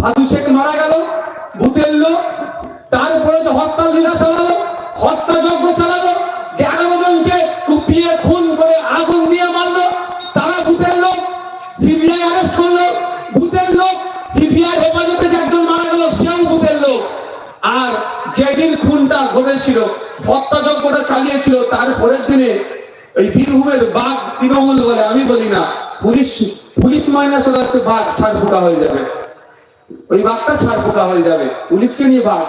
ভাদু শেখ মারা গেল, ভূতের লোক। তারপরে যে হত্যা লীলা চালালো, হত্যাযজ্ঞ চালালো, যে 11 জনকে কুপিয়ে খুন করে আগুন দিয়ে মারলো, তারা ভূতের লোক। সিবিআই অ্যারেস্ট করলো, ভূতের লোক। সিবিআই হেফাজতে যে একজন মারা গেল, সেও ভূতের লোক। আর যেদিন খুনটা ঘটেছিল, হত্যাযজ্ঞটা চালিয়েছিল, তারপরের দিনে এই বীরভূমের বাঘ তৃণমূল বলে, আমি বলি না, পুলিশ মাইনাস ওরা হচ্ছে বাঘ, ছাড় পোকা হয়ে যাবে। ওই বাঘটা ছাড় পোকা হয়ে যাবে, পুলিশকে নিয়ে বাঘ।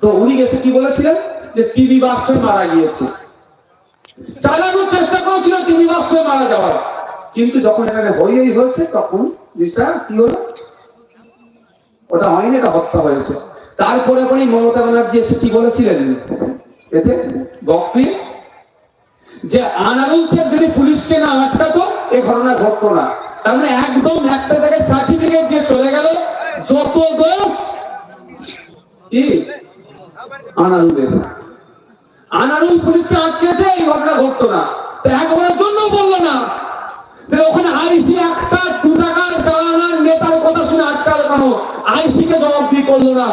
তো উনি এসে কি বলেছিলেন যে টিভি বাস্ট হয়ে মারা গিয়েছে, চালানোর চেষ্টা করেছিল টিভি বাস্ট হয়ে মারা যাওয়ার। কিন্তু যখন এখানে হই হয়েছে, তখন জিনিসটা কি হলো, ওটা হয়নি, এটা হত্যা হয়েছে। তারপরে পরেই মমতা ব্যানার্জি এসে কি বলেছিলেন এতে বক্তব্যে, যে আনারুল শেখ যদি পুলিশকে না আটকাতো এই ঘটনা ঘটতো না। তার মানে একদম একটা জায়গায় সার্টিফিকেট দিয়ে চলে গেল, যত দোষ কি আনারুলের। আনারুল পুলিশকে আটকেছে, এই ঘটনা ঘটতো না। একবারের জন্য বললো না ওখানে আইসি একটা 2 টাকার চালানোর নেতার কথা শুনে আটকালো কেন, আইসি কে জবাবদিহি করলো না।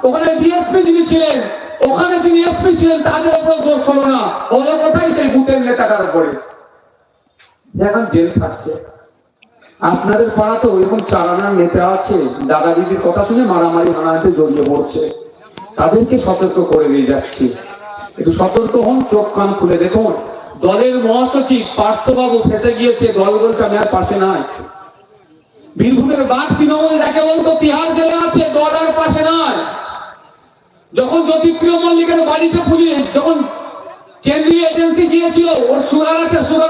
ওখানে ডিএসপি যিনি ছিলেন, ওখানে যিনি এসপি ছিলেন, তাদের উপর দোষ হলো না, হলো কোথায় সেই ভূতের নেতাটার উপরে, এখন জেল খাটছে। আপনাদের পাড়া তো ওইরকম চালানোর নেতা আছে, দাদা দিদির কথা শুনে মারামারি হানাহানিতে জড়িয়ে পড়ছে। তাদেরকে সতর্ক করে দিয়ে যাচ্ছি, একটু সতর্ক হন, চোখ কান খুলে দেখুন। দলের মহাসচিব পার্থবাবু ফেসে গিয়েছে, দল বলছে আমি আর পাশে নাই। বীরভূমের বাঘ তৃণমূল যাকে বলতো তিহার জেলে আছে, দল আর পাশে নাই। যখন জ্যোতিপ্রিয় মল্লিকের বাড়িতে পুলিশ যখন কেন্দ্রীয় এজেন্সি গিয়েছিল, ওর সুগার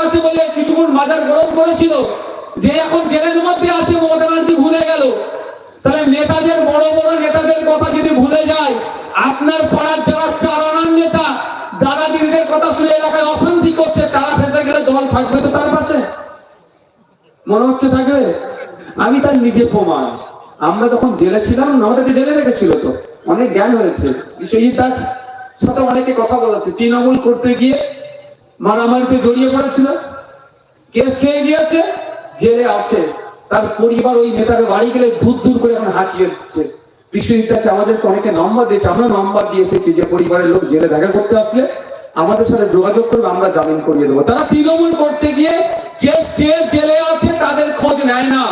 আছে বলে কিছুক্ষণ বাজার গরম করেছিল, যে এখন জেলের মধ্যে আছে, মমতা ব্যানার্জি ভুলে গেল। তাহলে নেতাদের, বড় বড় নেতাদের কথা যদি ভুলে যায়, আপনার পাড়ার যারা চালানোর নেতা দাদা দিদিদের কথা শুনে এলাকায় অশান্তি করছে, তারা ফেসে গেলে দল থাকবে তো তার পাশে? মনে হচ্ছে থাকবে? আমি তার নিজে প্রমাণ। আমরা যখন জেলে ছিলাম, আমাদেরকে জেলে রেখেছিল, তো অনেক জ্ঞান হয়েছে। বিশ্বজিৎ দাস সাথে অনেকে কথা বলেছে, তৃণমূল করতে গিয়ে মারামারিতে জড়িয়ে পড়েছিল, কেস খেয়ে গিয়েছে, জেলে আছে। তার পরিবার ওই নেতার বাড়ি গেলে দূর করে এখন হাঁটিয়ে দিচ্ছে। বিশ্বজিৎ দাসকে আমাদেরকে অনেকে নম্বর দিয়েছে, আমরা নম্বর দিয়ে এসেছি যে পরিবারের লোক জেলে দেখা করতে আসলে আমাদের সাথে যোগাযোগ করবে, আমরা জামিন করিয়ে দেবো। তারা তৃণমূল করতে গিয়ে কেস খেয়ে জেলে আছে, তাদের খোঁজ নেয় না।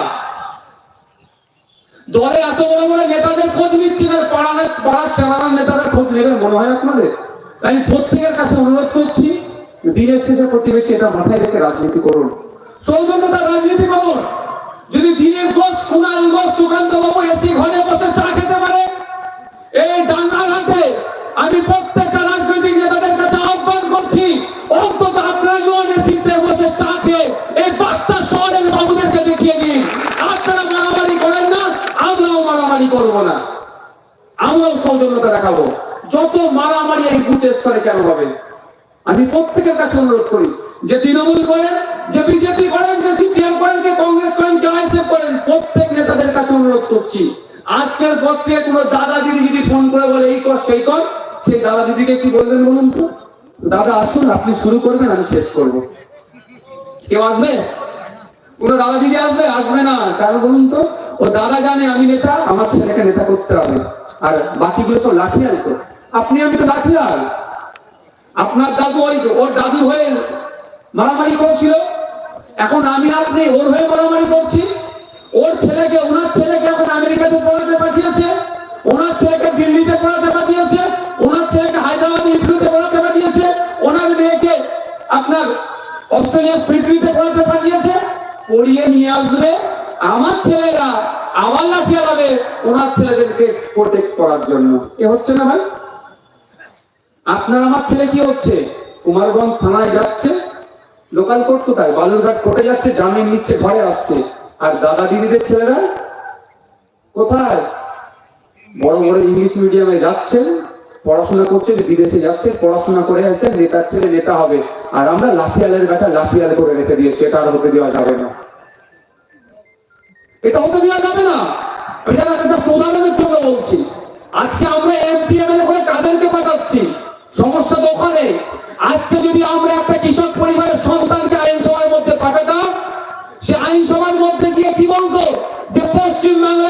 দলে এত বড় বড় নেতাদের খোঁজ নিচ্ছে না, পাড়ার চালানোর নেতাদের খোঁজ নেবে মনে হয় আপনাদের? তাই প্রত্যেকের কাছে অনুরোধ করছি, দিনের শেষে প্রতিবেশী এটা মাথায় রেখে রাজনীতি করুন, সৌজন্যতার রাজনীতি করুন। যদি দিনের ঘোষ, কুণাল ঘোষ, সুকান্ত বাবু এসি ঘরে বসে চা খেতে পারে, এই ডাঙ্গাঘাটে আমি প্রত্যেকটা রাজনৈতিক নেতাদের কাছে আহ্বান করছি, অন্তত আপনারাও এসিতে বসে চা খেয়ে এই বার্তা শহরের বাবুদেরকে দেখিয়ে দিন আপনারা মারামারি করেন না, আমরাও মারামারি করবো না, আমরাও সৌজন্যতা দেখাবো। যত মারামারি এই বুথ স্তরে কেন হবে? আমি প্রত্যেকের কাছে অনুরোধ করি, যে তৃণমূল করেন, যে বিজেপি করেন, যে সিপিএম করেন, যে কংগ্রেস করেন, যে আইএসএফ করেন, প্রত্যেক নেতাদের কাছে অনুরোধ করছি, আজকের পর থেকে কোনো দাদা দিদি যদি ফোন করে বলে এই কর সেই কর, সেই দাদা দিদিকে কি বলবেন বলুন তো? দাদা আসুন, আপনি শুরু করবেন, আমি শেষ করব। কেউ আসবে? কোন দাদা দিদি আসবে? আসবে না। কারণ বলুন তো, ও দাদা জানে আমি নেতা, আমার ছেলেকে নেতা করতে হবে। আর বাকিগুলো সব লাঠিয়াল। তো আপনি আমি তো লাঠিয়াল। আপনার দাদু ওর দাদুর হয়ে মারামারি করেছিল, এখন আমি আপনি ওর হয়ে মারামারি করছি। ওর ছেলেকে, ওনার ছেলেকে এখন আমেরিকাতে পড়াতে পাঠিয়েছে, ওনার ছেলেকে দিল্লিতে পড়াতে পাঠিয়েছে, ওনার ছেলেকে হায়দ্রাবাদে ইউপিতে পড়াতে পাঠিয়েছে, ওনার মেয়েকে আপনার অস্ট্রেলিয়ার সিডনিতে পড়াতে পাঠিয়েছে। পড়িয়ে নিয়ে আসবে, আমার ছেলেরা আবার লাঠিয়া হবে ওনার ছেলেদেরকে প্রোটেক্ট করার জন্য। এ হচ্ছে না ভাই? আপনার আমার ছেলে কি হচ্ছে? কুমারগঞ্জ থানায় যাচ্ছে, লোকাল কোর্ট কোথায়, বালুরঘাট কোর্টে যাচ্ছে, জামিন নিচ্ছে, ঘরে আসছে। আর দাদা দিদিদের ছেলেরা কোথায়? বড় বড় ইংলিশ মিডিয়ামে যাচ্ছেন, পড়াশোনা করছে, বিদেশে যাচ্ছে, পড়াশোনা করে এসে নেতার ছেলে নেতা হবে। আর আমরা লাঠিয়ালের ব্যাটা লাঠিয়াল করে রেখে দিয়েছি, এটা আর হতে দেওয়া যাবে না, এটা হতে দেওয়া যাবে না। এটা একটা স্লোগানের জন্য বলছি। আজকে আমরা এমপি এমএলএ করে কাদেরকে পাঠাচ্ছি? সমস্যা তো ওখানে। আজকে যদি আমরা একটা কৃষক পরিবারের সন্তানকে আইনসভার মধ্যে পাঠাতাম, সে আইনসভার মধ্যে গিয়ে কি বলতো যে পশ্চিমবাংলা